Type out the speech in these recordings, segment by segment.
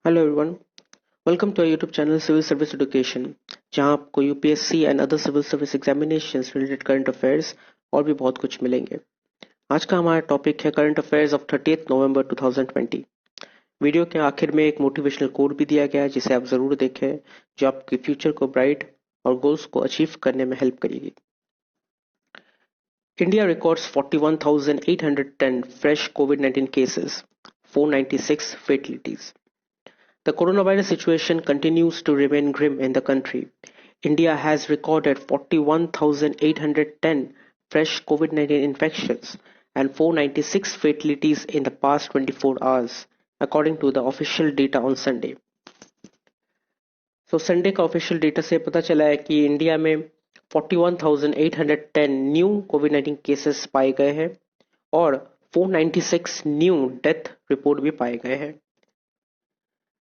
Hello everyone. Welcome to YouTube channel civil service education, जहां आपको UPSC and other civil service examinations related current affairs और भी बहुत कुछ मिलेंगे। आज का हमारा टॉपिक है current affairs of 30 November 2020। Video के आखिर में एक मोटिवेशनल कोड भी दिया गया है जिसे आप जरूर देखें, जो आपके फ्यूचर को ब्राइट और गोल्स को अचीव करने में हेल्प करेगी। India records 41,810 fresh COVID-19 cases, 496 fatalities. The coronavirus situation continues to remain grim in the country. India has recorded 41,810 fresh COVID-19 infections and 496 fatalities in the past 24 hours, according to the official data on Sunday. Sunday का official data से पता चला है कि India में 41,810 new कोविड-19 cases पाए गए हैं और 496 न्यू डेथ रिपोर्ट भी पाए गए हैं।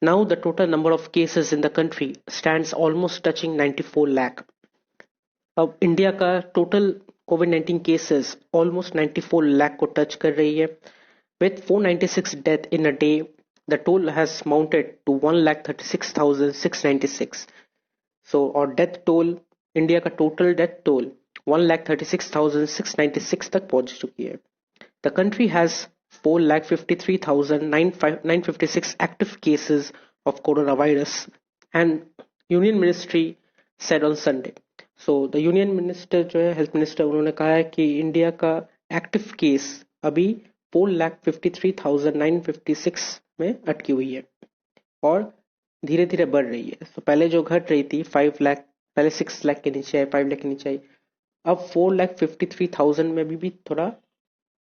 Now the total number of cases in the country stands almost touching 94 lakh. अब इंडिया का टोटल कोविड-19 केसेस ऑलमोस्ट 94 लाख को टच कर रही है। With 496 death in a day, the toll has mounted to 1,36,696. So और डेथ टोल, इंडिया का total death toll 1,36,696 तक पहुंच चुकी है। The country has 4,53,956 active cases of coronavirus, and Union Ministry said on Sunday. So the Union Minister जो है health minister, उन्होंने कहा है कि इंडिया का एक्टिव केस अभी 4,53,956 में अटकी हुई है और धीरे धीरे बढ़ रही है। तो पहले जो घट रही थी 5 लाख, पहले 6 लाख के नीचे आई, 5 लाख के नीचे आई, अब 4,53,000 में भी थोड़ा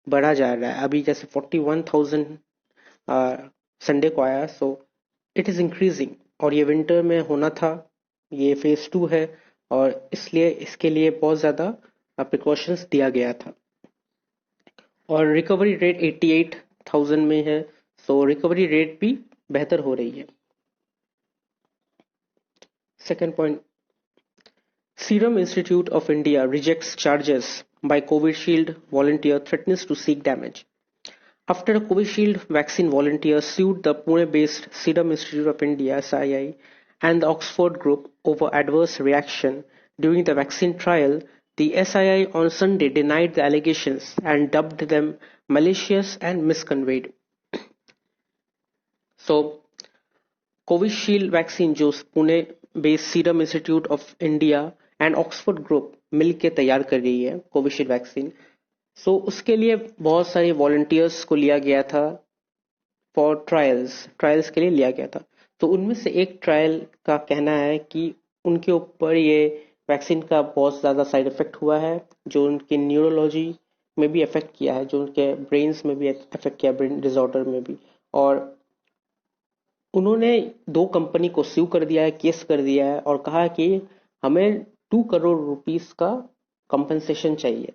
बढ़ा जा रहा है। अभी जैसे 41,000 संडे को आया, सो इट इज इंक्रीजिंग और ये विंटर में होना था। ये फेज 2 है और इसलिए इसके लिए बहुत ज्यादा प्रिकॉशंस दिया गया था और रिकवरी रेट 88,000 में है, सो रिकवरी रेट भी बेहतर हो रही है। Second point, Serum Institute of India rejects charges by Covishield volunteer threatens to seek damage. After a Covishield vaccine volunteer sued the Pune-based Serum Institute of India (SII) and the Oxford Group over adverse reaction during the vaccine trial, the SII on Sunday denied the allegations and dubbed them malicious and misconveyed. So, Covishield vaccine जो Pune based serum institute of India and Oxford group मिलकर तैयार कर रही है Covishield vaccine, सो उसके लिए बहुत सारे वॉलंटियर्स को लिया गया था फॉर ट्रायल्स के लिए लिया गया था। तो उनमें से एक ट्रायल का कहना है कि उनके ऊपर ये वैक्सीन का बहुत ज़्यादा साइड इफेक्ट हुआ है, जो उनकी न्यूरोलॉजी में भी इफेक्ट किया है, जो उनके ब्रेन्स में भी इफेक्ट किया, ब्रेन डिसऑर्डर में भी। और उन्होंने 2 कंपनी को स्यू कर दिया है, केस कर दिया है और कहा है कि हमें 2 करोड़ रुपीस का कंपनसेशन चाहिए,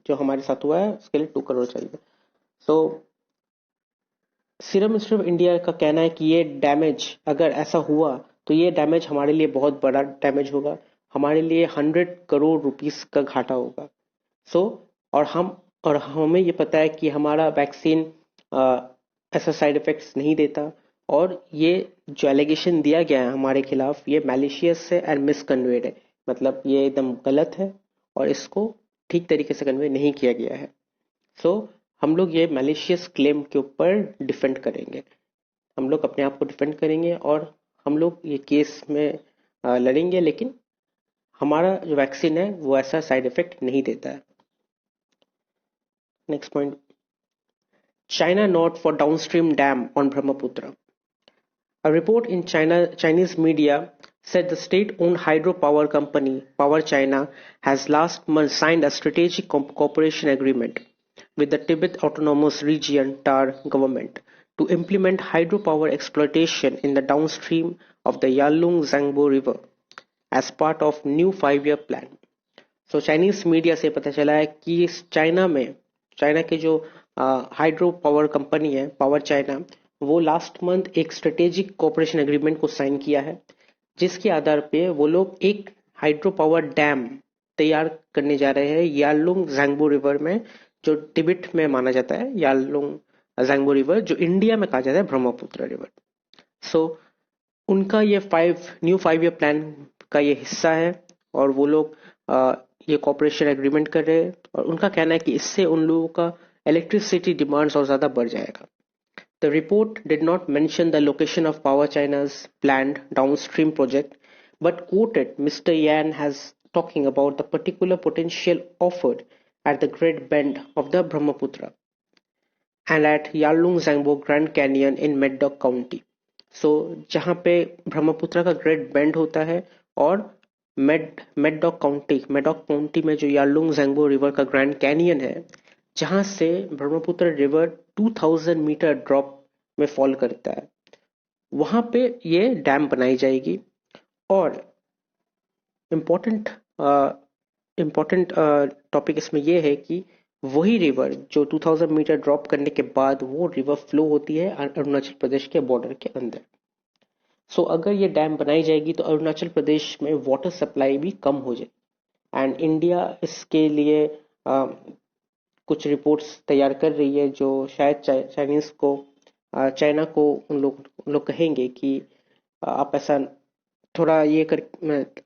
जो हमारे साथ हुआ है उसके लिए 2 करोड़ चाहिए। सो सीरम इंस्टीट्यूट ऑफ इंडिया का कहना है कि ये डैमेज, अगर ऐसा हुआ तो ये डैमेज हमारे लिए बहुत बड़ा डैमेज होगा, हमारे लिए 100 करोड़ रुपीस का घाटा होगा। सो और हमें ये पता है कि हमारा वैक्सीन ऐसा साइड इफेक्ट्स नहीं देता और ये जो एलिगेशन दिया गया है हमारे खिलाफ, ये मैलिशियस है एंड मिसकन्वेड है, मतलब ये एकदम गलत है और इसको ठीक तरीके से कन्वे नहीं किया गया है। सो हम लोग ये मैलिशियस क्लेम के ऊपर डिफेंड करेंगे, हम लोग अपने आप को डिफेंड करेंगे और हम लोग ये केस में लड़ेंगे, लेकिन हमारा जो वैक्सीन है वो ऐसा साइड इफेक्ट नहीं देता है। Next point, China note for downstream dam on Brahmaputra. A report in Chinese media said the state-owned hydropower company Power China has last month signed a strategic cooperation agreement with the Tibet Autonomous Region (TAR) government to implement hydropower exploitation in the downstream of the Yalung-Zangbo River as part of new 5-year plan. So Chinese media से पता चला है कि China के जो hydro power company है power China, वो last month एक स्ट्रेटेजिक कोऑपरेशन एग्रीमेंट को साइन किया है, जिसके आधार पे वो लोग एक हाइड्रो पावर डैम तैयार करने जा रहे हैं यालुंग ज़ांगबो रिवर में, जो तिब्बत में माना जाता है यालुंग ज़ांगबो रिवर, जो इंडिया में कहा जाता है ब्रह्मपुत्र रिवर। सो उनका ये 5 ईयर प्लान का ये हिस्सा है और वो लोग ये कॉपरेशन एग्रीमेंट कर रहे हैं और उनका कहना है कि इससे उन लोगों का इलेक्ट्रिसिटी डिमांड्स और ज़्यादा बढ़ जाएगा. The report did not mention the location of Power China's planned downstream project, but quoted Mr. Yan as talking about the particular potential offered at the Great Bend of the Brahmaputra and at Yarlung Zangbo Grand Canyon in Medok County. So जहाँ पे ब्रह्मपुत्र का great bend होता है और Maddock county में जो Yarlung ज़ैंगबो river का grand canyon है, जहाँ से ब्रह्मपुत्र रिवर 2000 मीटर ड्रॉप में फॉल करता है, वहां पे ये डैम बनाई जाएगी. और इम्पोर्टेंट इम्पोर्टेंट टॉपिक इसमें ये है कि वही रिवर जो 2000 मीटर ड्रॉप करने के बाद वो रिवर फ्लो होती है अरुणाचल प्रदेश के बॉर्डर के अंदर. सो अगर ये डैम बनाई जाएगी तो अरुणाचल प्रदेश में वाटर सप्लाई भी कम हो जाए. एंड इंडिया इसके लिए कुछ रिपोर्ट्स तैयार कर रही है जो शायद चाइना को उन लोग कहेंगे कि आप ऐसा थोड़ा ये कर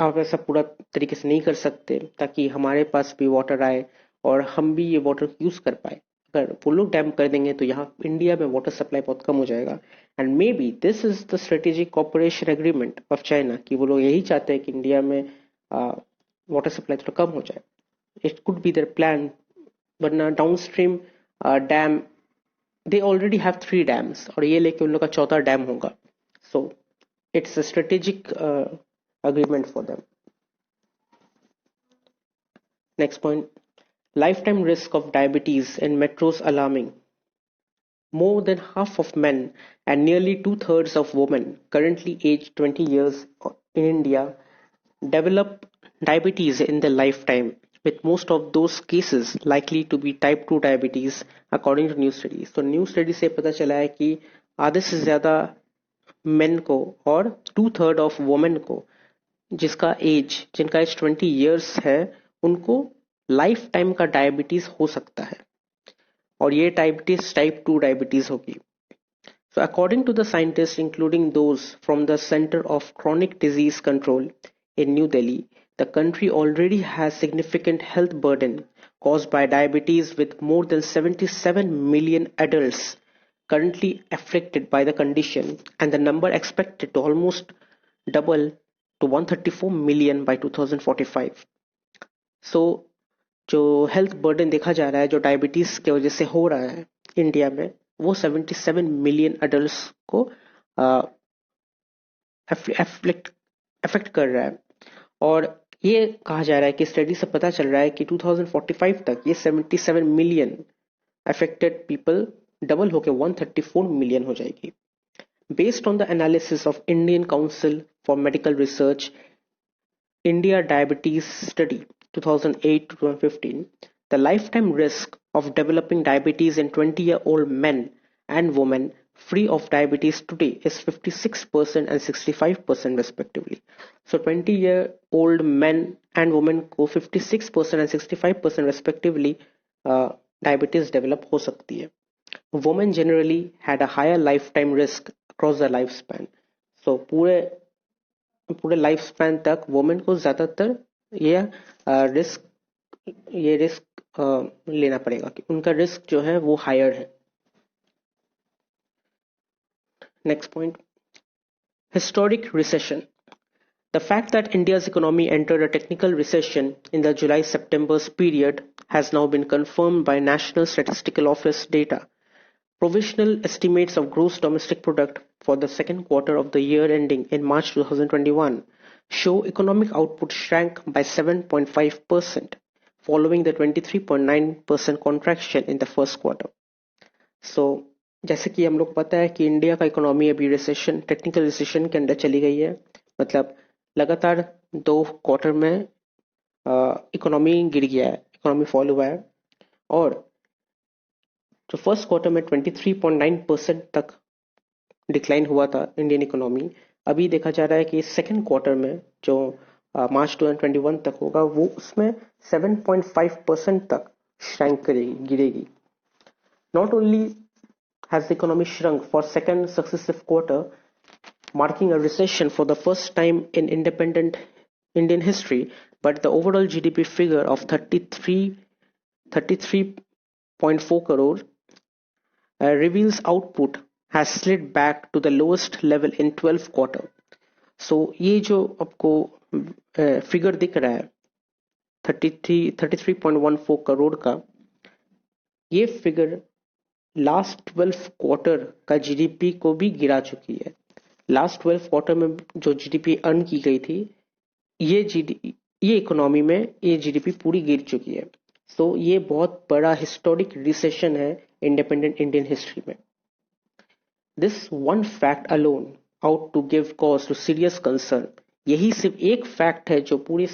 आप ऐसा पूरा तरीके से नहीं कर सकते ताकि हमारे पास भी वाटर आए और हम भी ये वाटर यूज कर पाए. अगर वो लोग डैम कर देंगे तो यहाँ इंडिया में वाटर सप्लाई बहुत कम हो जाएगा. And maybe this is the strategic cooperation agreement of China कि वो लोग यही चाहते हैं कि इंडिया में वाटर सप्लाई थोड़ा कम हो जाए. It could be there plan. वरना downstream dam they already have 3 dams और ये लेके उन लोग का चौथा डैम होगा. So it's a strategic agreement for them. Next point, lifetime risk of diabetes in metros alarming. More than half of men and nearly two-thirds of women currently aged 20 years in India develop diabetes in their lifetime, with most of those cases likely to be type 2 diabetes according to new studies. तो new study से पता चला है कि आधे से ज़्यादा main को और 2/3 ऑफ वुमेन को जिनका एज 20 इयर्स है उनको लाइफ टाइम का डायबिटीज हो सकता है और ये डायबिटीज टाइप 2 डायबिटीज होगी. So according to the scientists, including those from the Center of Chronic Disease Control in New Delhi, the country already has significant health burden caused by diabetes, with more than 77 million adults currently afflicted by the condition, and the number expected to almost double to 134 million by 2045. So जो health burden देखा जा रहा है जो diabetes की वजह से हो रहा है इंडिया में, वो 77 मिलियन अडल्ट्स को अफेक्ट कर रहा है. और ये कहा जा रहा है कि स्टडी से पता चल रहा है कि 2045 तक ये 77 मिलियन अफेक्टेड पीपल डबल होकर 134 मिलियन हो जाएगी. Based on the analysis of Indian council for medical research India diabetes study 2008 to 2015, the lifetime risk of developing diabetes in 20-year-old men and women free of diabetes today is 56% and 65% respectively. So 20-year-old men and women को 56% and 65% respectively diabetes develop हो सकती है. Women generally had a higher lifetime risk across the lifespan. So पूरे life span तक women को ज्यादातर ये risk लेना पड़ेगा कि उनका रिस्क जो है वो हायर है. Next point, historic recession. The fact that India's economy entered a technical recession in the July-September period has now been confirmed by National Statistical Office data. Provisional estimates of gross domestic product for the second quarter of the year ending in March 2021 show economic output shrank by 7.5% following the 23.9% contraction in the first quarter. So, जैसे कि हम लोग पता है कि India का economy अभी technical recession के अंदर चली गई है. मतलब लगातार 2 क्वार्टर में इकोनॉमी गिर गया है, इकोनॉमी फॉल हुआ है. और जो फर्स्ट क्वार्टर में 23.9% तक डिक्लाइन हुआ था इंडियन इकोनॉमी, अभी देखा जा रहा है कि सेकेंड क्वार्टर में जो मार्च 2021 तक होगा वो उसमें 7.5% तक श्रैंक करेगी, गिरेगी. Not only has the economy shrunk for second successive quarter, marking a recession for the first time in independent Indian history, but the overall GDP figure of 33.4 crore reveals output has slid back to the lowest level in 12 quarter. So ये जो आपको figure दिख रहा है 33.14 करोड़ का, ये figure last 12 quarter का GDP को भी गिरा चुकी है. लास्ट 12 क्वार्टर में जो जीडीपी अर्न की गई थी, ये इकोनॉमी में ये जीडीपी पूरी गिर चुकी है. सो ये बहुत बड़ा हिस्टोरिक रिसेशन है इंडिपेंडेंट इंडियन हिस्ट्री में. This one fact alone out to give cause to serious concern. यही सिर्फ एक फैक्ट है जो पूरी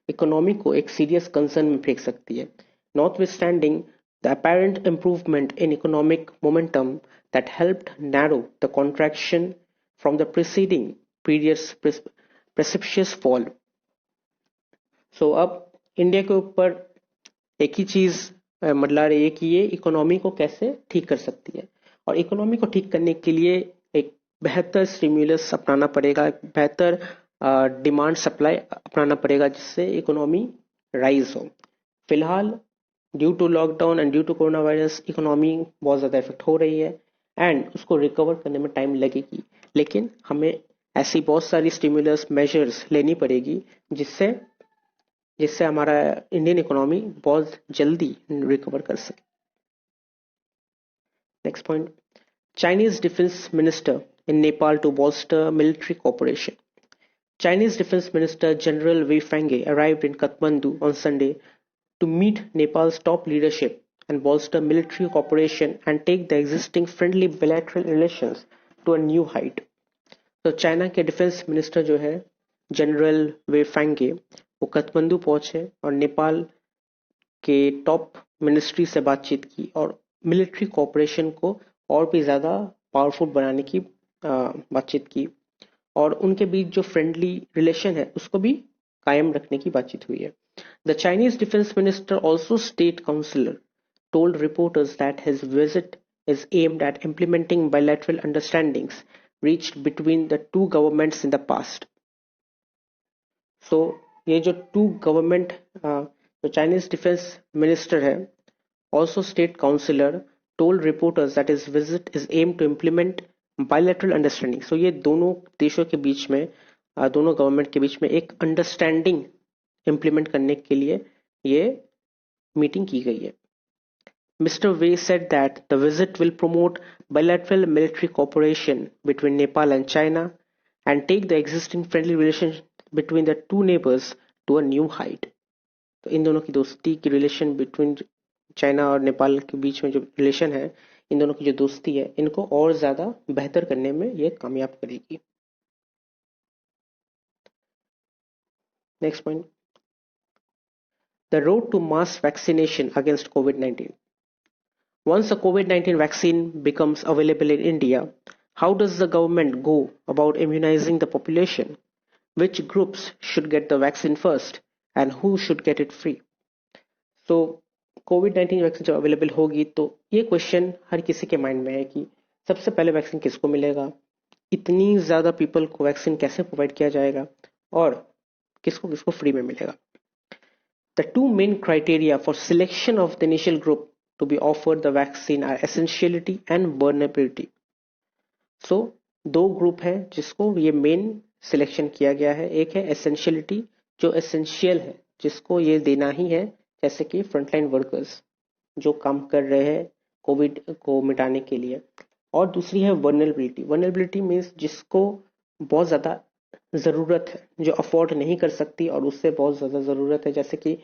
इकोनॉमी को एक सीरियस कंसर्न में फेंक सकती है. Notwithstanding the apparent improvement in economic momentum that helped narrow the contraction from the preceding period's precipitous fall. So अब इंडिया के ऊपर एक ही चीज मंडरा रही है कि ये इकोनॉमी को कैसे ठीक कर सकती है, और इकोनॉमी को ठीक करने के लिए एक बेहतर स्टिम्युलस अपनाना पड़ेगा, एक बेहतर डिमांड सप्लाई अपनाना पड़ेगा जिससे इकोनॉमी राइज हो. फिलहाल due to lockdown and due to corona virus economy बहुत ज़्यादा इफेक्ट हो रही है एंड उसको रिकवर करने में टाइम लगेगी, लेकिन हमें ऐसी बहुत सारी स्टिमुलस मेजर्स लेनी पड़ेगी जिससे हमारा इंडियन इकोनॉमी बहुत जल्दी रिकवर कर सके. Next point, Chinese defence minister in Nepal to bolster military cooperation. Chinese Defense Minister General Wei Fenghe arrived in Kathmandu on Sunday to meet Nepal's top leadership and bolster military cooperation and take the existing friendly bilateral relations to a new height. तो China के defence minister जो है general वे फेंगे वो काठमांडू पहुंचे और नेपाल के top ministry से बातचीत की और मिलिट्री कोऑपरेशन को और भी ज़्यादा पावरफुल बनाने की बातचीत की, और उनके बीच जो फ्रेंडली रिलेशन है उसको भी कायम रखने की बातचीत हुई है. The Chinese defense minister, also state councillor, told reporters that his visit is aimed at implementing bilateral understandings reached between the two governments in the past. So, ये जो two government जो Chinese defense minister है, also state councillor, told reporters that his visit is aimed to implement bilateral understanding. So ये दोनों देशों के बीच में दोनों गवर्नमेंट के बीच में एक अंडरस्टैंडिंग इम्प्लीमेंट करने के लिए ये मीटिंग की गई है. Mr. Wei said that the visit will promote bilateral military cooperation between Nepal and China and take the existing friendly relations between the two neighbors to a new height. तो इन दोनों की दोस्ती की रिलेशन बिटवीन चाइना और नेपाल के बीच में जो relation है, इन दोनों की जो दोस्ती है, इनको और ज्यादा बेहतर करने में ये कामयाब करेगी. Next point, the road to mass vaccination against COVID-19. Once a COVID-19 vaccine becomes available in India, how does the government go about immunizing the population? Which groups should get the vaccine first and who should get it free? So, COVID-19 vaccine जब available होगी तो ये question हर किसी के mind में है कि सबसे पहले वैक्सीन किसको मिलेगा, इतनी ज़्यादा पीपल को वैक्सीन कैसे प्रोवाइड किया जाएगा और किसको किसको फ्री में मिलेगा. The two main criteria for selection of the initial group to be offered the vaccine are essentiality and vulnerability. So, दो ग्रुप है जिसको ये मेन सिलेक्शन किया गया है. एक है essentiality जो एसेंशियल है, जिसको ये देना ही है, जैसे कि फ्रंटलाइन वर्कर्स जो काम कर रहे हैं कोविड को मिटाने के लिए, और दूसरी है vulnerability. vulnerability मीन्स जिसको बहुत ज़्यादा ज़रूरत है, जो अफोर्ड नहीं कर सकती और उससे बहुत ज़्यादा ज़रूरत है, जैसे कि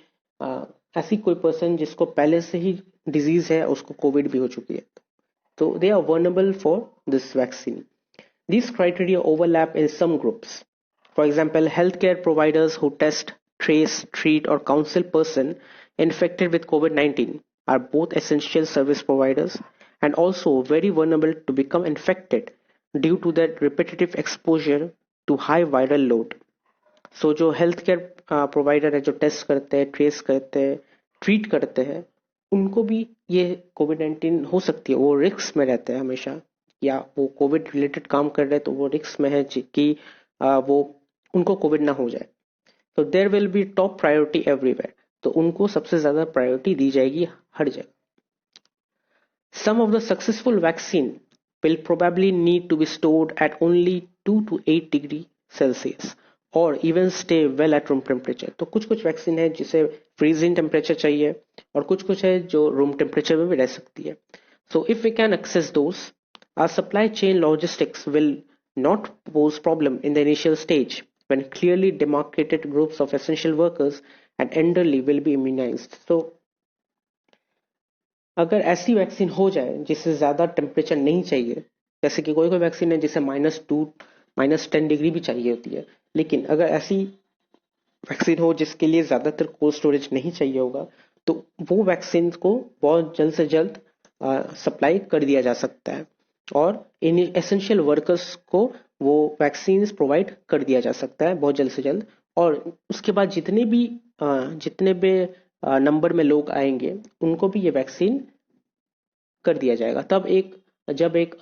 ऐसी कोई पर्सन जिसको पहले से ही डिजीज है, उसको कोविड भी हो चुकी है, तो they are vulnerable for this vaccine. These criteria overlap in some groups. For example, healthcare providers who test, trace, treat, or counsel person infected with COVID-19 are both essential service providers and also very vulnerable to become infected due to their repetitive exposure to high viral load. So जो health care provider है, जो test करते हैं, trace करते हैं, treat करते हैं, उनको भी ये कोविड-19 हो सकती है, वो रिस्क में रहते हैं हमेशा, या वो कोविड रिलेटेड काम कर रहे हैं तो वो रिस्क में है कि वो उनको कोविड ना हो जाए, तो there will be top priority everywhere, तो उनको सबसे ज्यादा प्रायोरिटी दी जाएगी हर जगह। Some of the successful vaccine will probably need to be stored at only 2 to 8 degree Celsius or even stay well at room temperature। तो कुछ कुछ वैक्सीन है जिसे फ्रीजिंग टेम्परेचर चाहिए और कुछ कुछ है जो रूम टेम्परेचर में भी रह सकती है। So if we can access those, our supply chain logistics will not pose problem in the initial stage when clearly demarcated groups of essential workers and elderly will be immunized। So अगर ऐसी vaccine हो जाए जिसे ज़्यादा temperature नहीं चाहिए, जैसे कि कोई कोई वैक्सीन है जिसे -2 -10 डिग्री भी चाहिए होती है, लेकिन अगर ऐसी वैक्सीन हो जिसके लिए ज़्यादातर कोल्ड स्टोरेज नहीं चाहिए होगा, तो वो वैक्सीन को बहुत जल्द से जल्द सप्लाई कर दिया जा सकता है और इन एसेंशियल वर्कर्स को वो वैक्सीन प्रोवाइड कर दिया जा सकता है बहुत जल्द से जल्द। और उसके बाद जितने भी नंबर में लोग आएंगे उनको भी ये वैक्सीन कर दिया जाएगा। जब एक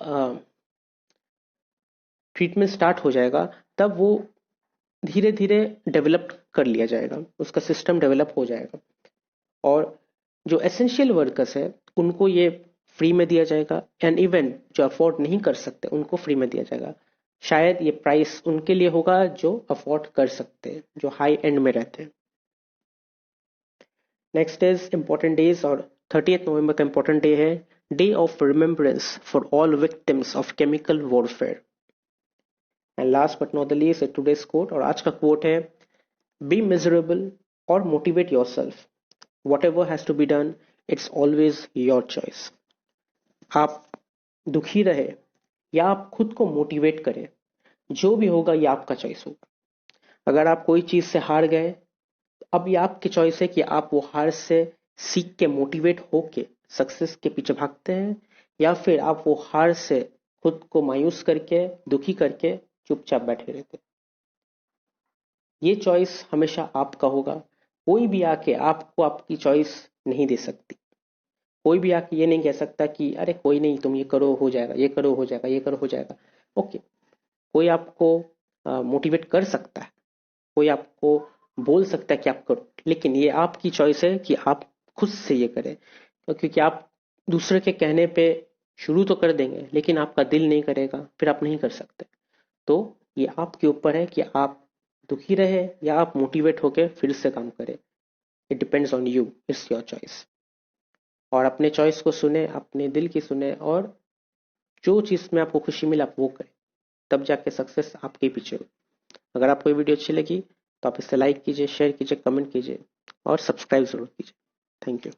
ट्रीटमेंट स्टार्ट हो जाएगा तब वो धीरे धीरे डेवलप कर लिया जाएगा, उसका सिस्टम डेवलप हो जाएगा और जो एसेंशियल वर्कर्स है उनको ये फ्री में दिया जाएगा एंड इवन जो अफोर्ड नहीं कर सकते उनको फ्री में दिया जाएगा। शायद ये प्राइस उनके लिए होगा जो अफोर्ड कर सकते हैं, जो हाई एंड में रहते हैं। नेक्स्ट इज इम्पोर्टेंट डेज और 30th नवंबर का इम्पोर्टेंट डे है, day of remembrance for all victims of chemical warfare. And last but not the least है टुडेज कोट, और आज का कोट है, बी मिजरेबल और motivate yourself, whatever has to be done it's always your choice. आप दुखी रहे या आप खुद को मोटिवेट करें, जो भी होगा ये आपका चॉइस होगा। अगर आप कोई चीज से हार गए, अब ये आपकी चॉइस है कि आप वो हार से सीख के मोटिवेट होके सक्सेस के पीछे भागते हैं या फिर आप वो हार से खुद को मायूस करके दुखी करके चुपचाप बैठे रहते। ये चॉइस हमेशा आपका होगा, कोई भी आके आपको आपकी चॉइस नहीं दे सकती। कोई भी आके ये नहीं कह सकता कि अरे कोई नहीं, तुम ये करो हो जाएगा, ये करो हो जाएगा, ये करो हो जाएगा। ओके, कोई आपको मोटिवेट कर सकता है, कोई आपको बोल सकता है कि आप करो, लेकिन ये आपकी चॉइस है कि आप खुद से ये करें। क्योंकि आप दूसरे के कहने पे शुरू तो कर देंगे लेकिन आपका दिल नहीं करेगा, फिर आप नहीं कर सकते। तो ये आपके ऊपर है कि आप दुखी रहे या आप मोटिवेट होकर फिर से काम करें। It depends on you, it's your choice. और अपने चॉइस को सुने, अपने दिल की सुने और जो चीज़ में आपको खुशी मिले आप वो करें, तब जाके सक्सेस आपके पीछे हो। अगर आपको ये वीडियो अच्छी लगी तो आप इसे लाइक कीजिए, शेयर कीजिए, कमेंट कीजिए और सब्सक्राइब जरूर कीजिए। Thank you.